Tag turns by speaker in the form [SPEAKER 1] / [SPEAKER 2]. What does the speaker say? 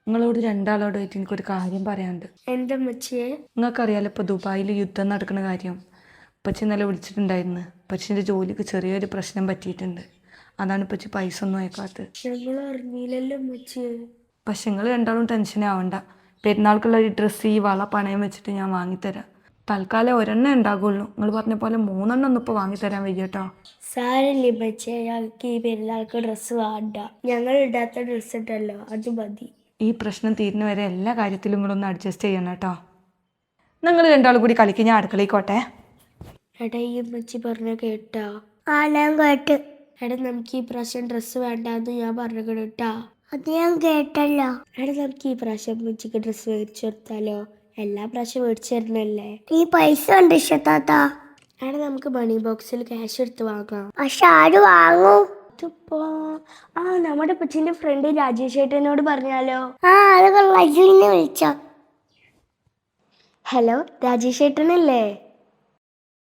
[SPEAKER 1] നിങ്ങളോട് രണ്ടാളോടായിട്ട് എനിക്കൊരു കാര്യം പറയാനുണ്ട്.
[SPEAKER 2] എന്താ ഉമ്മച്ചിയെ?
[SPEAKER 1] നിങ്ങൾക്കറിയാലോ ഇപ്പോൾ ദുബായിൽ യുദ്ധം നടക്കുന്ന കാര്യം. ഉപ്പച്ചി ഇന്നലെ വിളിച്ചിട്ടുണ്ടായിരുന്നു. ഉപ്പച്ചിൻ്റെ ജോലിക്ക് ചെറിയൊരു പ്രശ്നം പറ്റിയിട്ടുണ്ട്. അതാണ് ഉപ്പച്ചി പൈസ ഒന്നും അയക്കാത്തത്.
[SPEAKER 2] ഞങ്ങൾ അറിഞ്ഞില്ലല്ലോ ഉമ്മച്ചിയെ.
[SPEAKER 1] പക്ഷെ നിങ്ങൾ രണ്ടാളും ടെൻഷൻ ആവണ്ട. പെരുന്നാൾക്കുള്ള ഒരു ഡ്രസ്സ് ഈ വള പണയം വെച്ചിട്ട് ഞാൻ വാങ്ങിത്തരാം. തൽക്കാലം ഒരെണ്ണം ഉണ്ടാകുള്ളൂ. നിങ്ങൾ പറഞ്ഞ പോലെ 3 ഒന്നും ഇപ്പോൾ വാങ്ങിത്തരാൻ വയ്യ കേട്ടോ.
[SPEAKER 2] സാരല്ലേ ഉമ്മച്ചിയെ, ഞങ്ങൾക്ക് ഈ പെരുന്നാൾക്ക് ഡ്രസ്സ് വേണ്ട. ഞങ്ങൾ ഇടാത്ത ഡ്രസ്സ് ഉണ്ടല്ലോ, അത് മതി.
[SPEAKER 1] ഈ പ്രശ്നം തീരുന്നവരെ എല്ലാ കാര്യത്തിലും നിങ്ങളൊന്ന് അഡ്ജസ്റ്റ് ചെയ്യണം കേട്ടോ. നിങ്ങൾ രണ്ടാളും കൂടി കളിക്ക്, ഞാൻ അടുക്കളയിക്കോട്ടെ.
[SPEAKER 2] എടാ, ഈ ഉമ്മച്ചി പറഞ്ഞ കേട്ടാ?
[SPEAKER 3] ഞാൻ കേട്ട്.
[SPEAKER 2] എടാ, നമുക്ക് ഈ പ്രാവശ്യം ഡ്രസ്സ് വേണ്ടാന്ന് ഞാൻ പറഞ്ഞു കേട്ടാ.
[SPEAKER 3] അത് ഞാൻ കേട്ടല്ലോ.
[SPEAKER 2] എടാ, നമുക്ക് ഈ പ്രാവശ്യം ഉമ്മച്ചിക്ക് ഡ്രസ്സ് മേടിച്ചു കൊടുത്താലോ? എല്ലാ പ്രാവശ്യം മേടിച്ചു തരണല്ലേ.
[SPEAKER 3] നീ പൈസ ഉണ്ട് ഇഷ്ടത്താത്ത.
[SPEAKER 2] എടാ, നമുക്ക് മണി ബോക്സിൽ ക്യാഷ് എടുത്ത് വാങ്ങാം.
[SPEAKER 3] പക്ഷെ ആര് വാങ്ങും?
[SPEAKER 2] ഇതിപ്പോ നമ്മുടെ പച്ചിന്റെ ഫ്രണ്ട് രാജേഷ് ഏട്ടനോട് പറഞ്ഞാലോ?
[SPEAKER 3] അത് കൊള്ളാം. വിളിച്ചോ.
[SPEAKER 2] ഹലോ, രാജേഷ് ഏട്ടനല്ലേ?